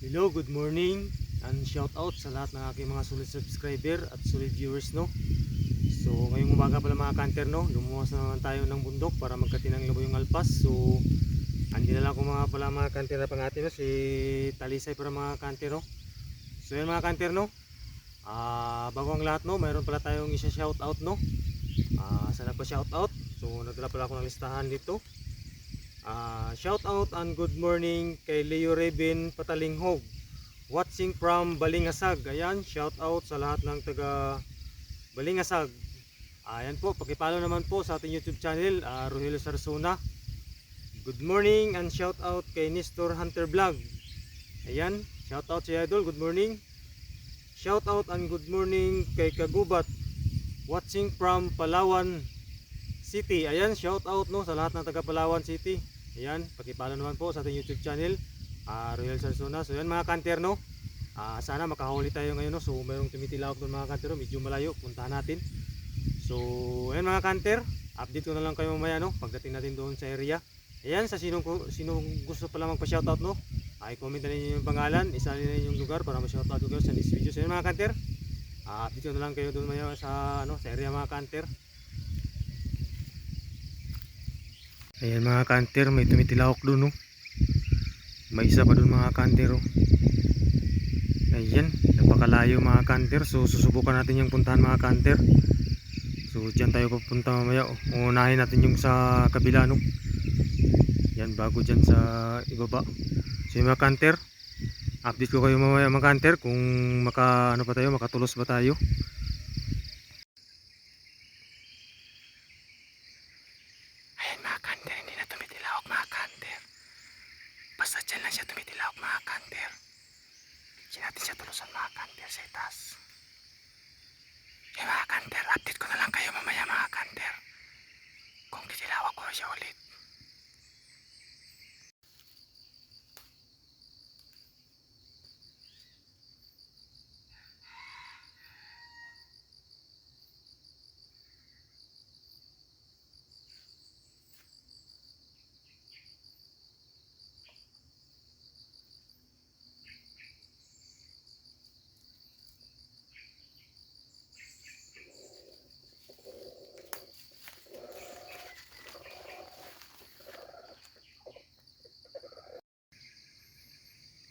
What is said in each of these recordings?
Hello, good morning and shout out sa lahat ng aking mga solid subscriber at solid viewers, no. So ngayong umaga pala mga kanter, no, lumuwas na naman tayo ng bundok para magkatinang labo yung alpas. So andyan na lang ko mga pala mga kanter na pangati, no, si Talisay para mga kanter, no. So yan mga kanter, no, bago ang lahat, no, mayroon pala tayong isa shout out, no. Sana pa shout out. So nagdala pala ako ng listahan dito. Shout out and good morning kay Leo Reben Patalinghog, watching from Balingasag. Ayan, shout out sa lahat ng taga Balingasag. Ayan po, pakipalo naman po sa ating YouTube channel, Rogelio Sarsona. Good morning and shout out kay Nestor Hunter Vlog. Ayan, shout out si Idol, good morning. Shout out and good morning kay Kagubat, watching from Palawan City. Ayan, shout out, no, sa lahat ng taga Palawan City. Ayan, pakipalo naman po sa ating YouTube channel, Rogelio Sarsona. So yan mga kanter, no, sana makahuli tayo ngayon, no. So mayroong tumitilawak doon mga kanter, no, medyo malayo, puntahan natin. So ayan mga kanter, update ko na lang kayo mamaya, no, pagdating natin doon sa area. Ayan, sa sinong gusto pala magpa-shoutout, no, i-comment na ninyo yung pangalan, isalin na yung lugar para ma-shoutout ko kayo sa this video. So ayan mga kanter, update ko na lang kayo doon mamaya sa, sa area mga kanter. Ayan mga kanter, may tumitilawak doon, no. May isa pa doon mga kanter, oh. Ayan, napakalayo mga kanter. So susubukan natin yung puntahan mga kanter. So dyan tayo pupunta mamaya, oh. Unahin natin yung sa kabila, no. Yan, bago dyan sa ibaba. So yung mga kanter, update ko kayo mamaya mga kanter kung makatulos ba tayo. Ayan mga kanter, hindi na tumitilawak mga kanter. Basta dyan lang siya tumitilawak mga kanter. Hindi natin siya tulusan mga kanter sa itaas. Yung mga kanter, update ko na lang kayo mamaya mga kanter kung titilawak ko siya ulit.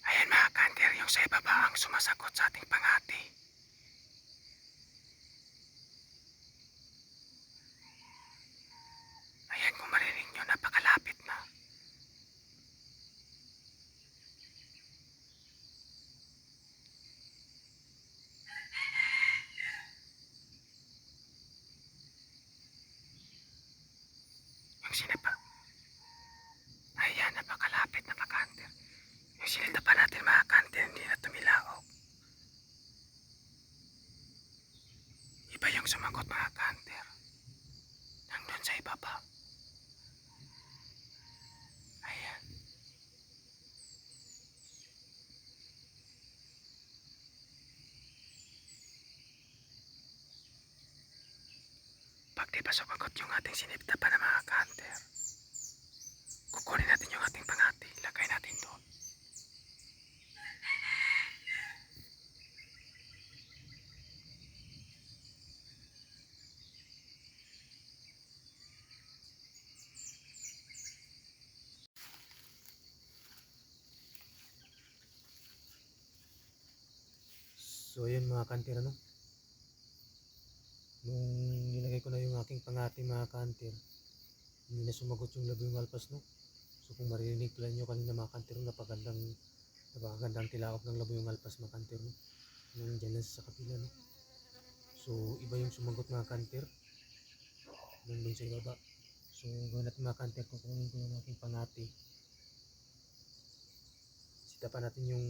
Ayan mga kanter, yung sa ibaba ang sumasagot sa ating pangati. Ayan, kung marinig nyo, napakalapit na. Yung sinapa. Ayan, napakalapit na mga kanter. Yung sinita pa natin mga kanter, hindi na tumilaok. Iba yung sumagot mga kanter. Nandun sa ibaba. Ayan. Pag di pa sumagot yung ating sinipta pa na mga kanter, kukunin natin yung ating pangati, ilagay natin doon. So yun mga kanter, ano, nung nilagay ko na yung aking pangati mga kanter, hindi na sumagot yung labing alpas, no. So kung marinig pala nyo kanina mga kanter, napakagandang tilaok ng labing alpas mga kanter, no. Nandyan lang sa kapila, no. So iba yung sumagot mga kanter, nandun sa ibaba. So gawin natin mga kanter, kukunin ko yung aking pangati, sita pa natin yung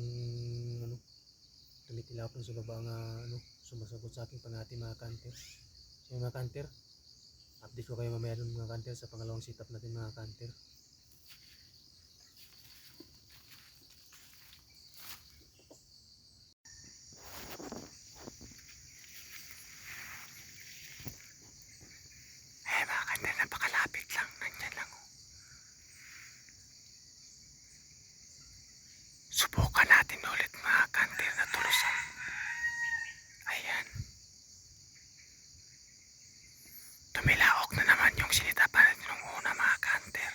tumitilawak ng sa baba nga sumasagot sa aking pangati mga kanter. So mga kanter, update ko kayo mamaya dun mga kanter sa pangalawang sit-up natin mga kanter. Eh mga kanter, napakalapit lang, nandyan lang, oh. Subukan natin natin ulit mga kanter na tulusan. Ayan. Tumilaok na naman yung sinitapan natin nung una mga kanter.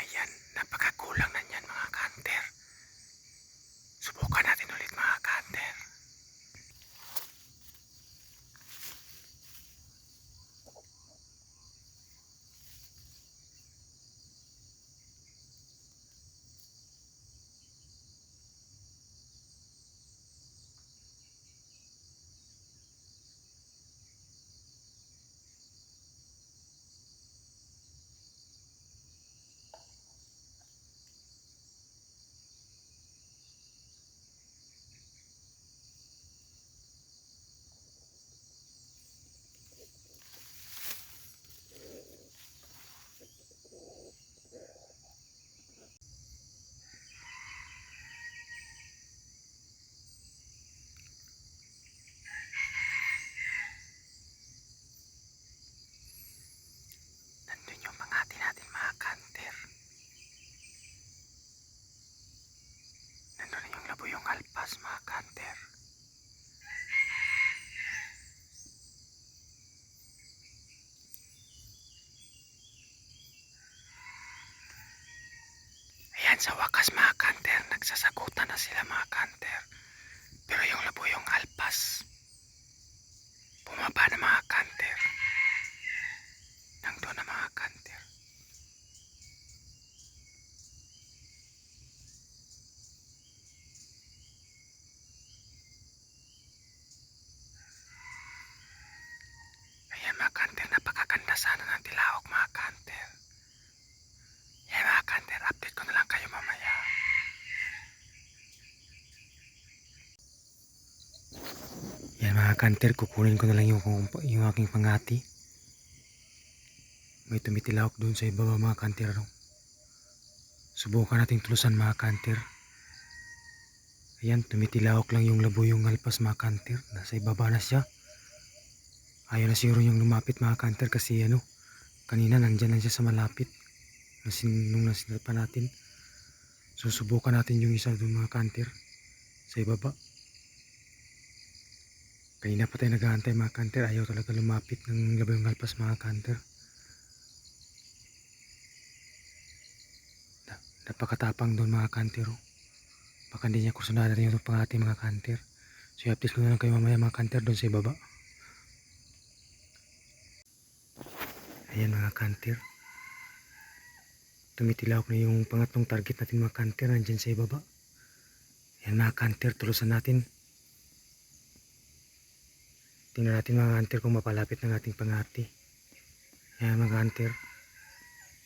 Ayan, napakakulang na niyan mga kanter. Subukan natin ulit mga kanter. Nandun yung pangati natin mga kanter. Nandun yung labuyong alpas mga kanter. Ayan, sa wakas mga kanter, nagsasagutan na sila mga kanter. Pero yung labuyong alpas, bumaba na mga kanter. Nandun na mga kanter. Ayan mga kanter, napakaganda sana ng tilawak mga kanter. Ayan mga kanter, update ko na lang kayo mamaya. Ayan mga kanter, kukunin ko na lang yung aking pangati. May tumitilawak doon sa ibaba mga kanter. Subukan nating tulusan mga kanter. Ayan, tumitilawak lang yung labuyong alpas mga kanter. Nasa ibaba na siya. Ayaw na siguro yung lumapit mga kanter kasi kanina nandyan lang siya sa malapit. Nung nasinapan natin. Susubukan natin yung isa doon mga kanter. Sa ibaba. Kanina pa tayo nag-aantay mga kanter. Ayaw talaga lumapit ng labuyong alpas mga kanter. Napakatapang doon mga kanter. Baka hindi niya kursunada rin yung pangati mga kanter. So i-update ko na lang kayo mamaya mga kanter doon sa ibaba. Ayan mga kanter. Tumitilawak na yung pangatlong target natin mga kanter. Nandyan sa ibaba. Ayan mga kanter, tulusan natin. Tingnan natin mga kanter kung mapalapit ng ating pangati. Ayan mga kanter.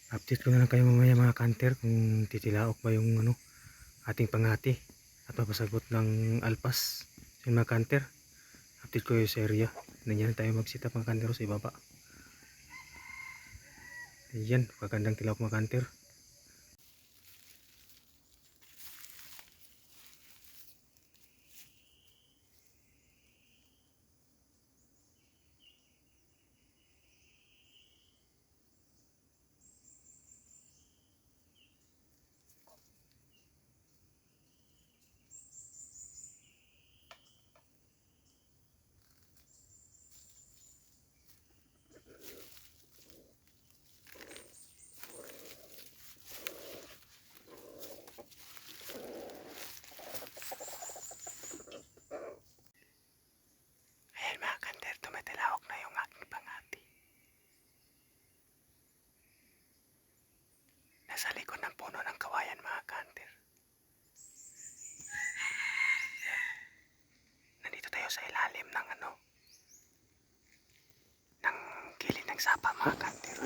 Update ko na lang kayo mamaya mga kanter kung titilaok ba yung ating pangati at mapasagot ng alpas. Ayan mga kanter. Update ko yung sa area. Nandiyan tayo magsita mga kanter sa ibaba. Ayan, magandang tilawak mga kanter. Tumitilawak na yung aking pangati. Nasa likod ng puno ng kawayan mga kanter. Nandito tayo sa ilalim ng ng gilid ng sapa mga kanter.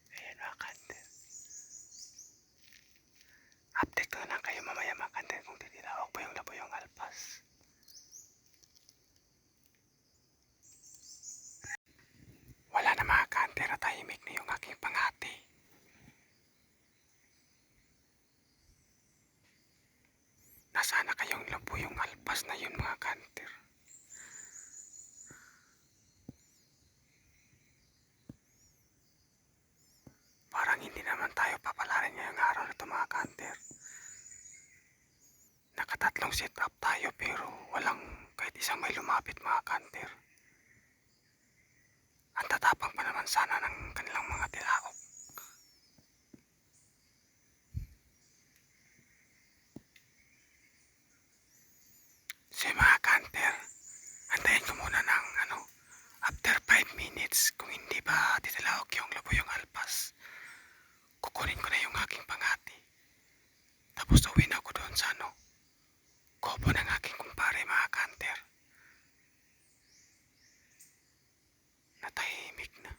Ayan mga kanter. Update ko na lang kayo mamaya mga kanter kung titilawak pa yung labuyong alpas. Wala na mga kanter at tahimik na yung aking pangati. Nasaan na kayong yung alpas na yun mga kanter. Parang hindi naman tayo papalarin ngayong araw na ito mga kanter. Nakatatlong set up tayo pero walang kahit isang may lumapit mga kanter. Ang tatapang pa naman sana ng kanilang mga tilaok. So mga kanter, antayin ko muna ng after 5 minutes kung hindi pa titilawak yung labuyong alpas. Kukunin ko na yung aking pangati. Tapos uwi na ako doon sa kobo ng aking kumpare mga kanter. Natahimik na.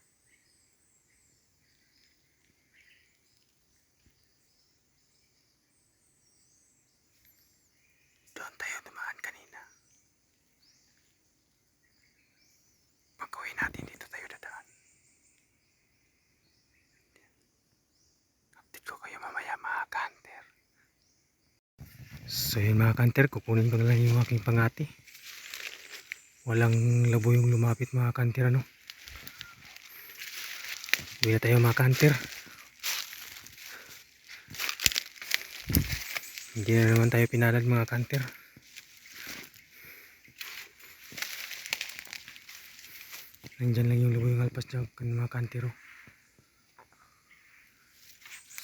Doon tayo dumaan kanina. Pag-uwi natin dito tayo dadaan. Update ko kayo mamaya mga kanter. So yun mga kanter, kukunin ko na lang yung aking pangati. Walang labuyong lumapit mga kanter Uwi na tayo mga kanter. Hindi na naman tayo pinalad mga kanter. Nandyan lang yung labuyong alpas dyan mga kanter.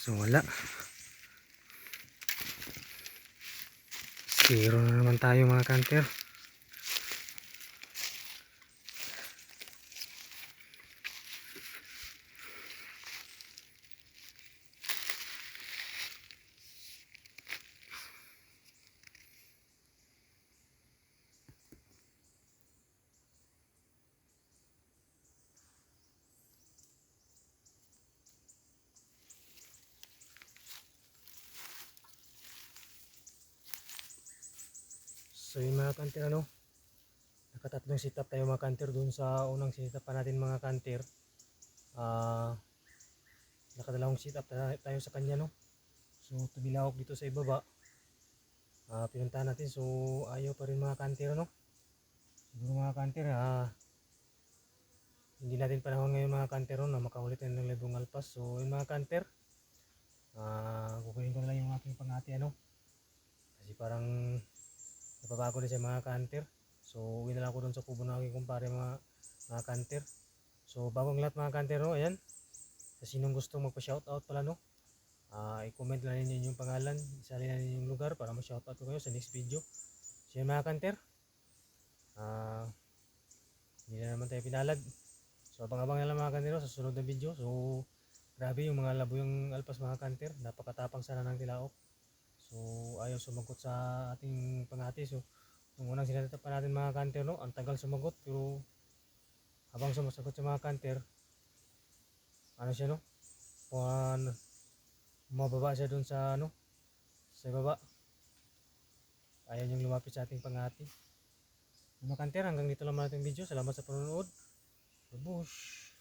So wala. Zero na naman tayo mga kanter. So yun mga kanter nakatatlong sit up tayo mga kanter dun sa unang sit up pa natin mga kanter. Nakadalawang sit up tayo sa kanya So tumilawak dito sa ibaba. Pinuntahan natin so ayaw pa rin mga kanter Siguro mga kanter hindi natin panahon ngayon mga kanter na makaulit na ng labong alpas. So yun mga kanter, kukunin ko na lang yung aking pangati kasi parang napabago na siya mga kanter. So uwi na lang ako dun sa kubo ng aking kumpare mga kanter. So bagong lahat mga kanter ayan, sa sinong gustong magpa-shoutout pala i-comment lang ninyo yung pangalan, isali na ninyo yung lugar para ma-shoutout ko kayo sa next video. So yun mga kanter, hindi na naman tayo pinalad. So abang-abang na lang mga kanter sa susunod na video. So grabe yung mga labuyong alpas mga kanter, napakatapang sana ng tilaok. So ayaw sumagot sa ating pangati. So nung unang sinatapan natin mga kanter ang tagal sumagot, pero habang sumasagot sa mga kanter, siya mababa siya dun sa sa baba. Ayaw niyang lumapit sa ating pangati. Mga kanter, hanggang dito lang natin video. Salamat sa panonood. Babush!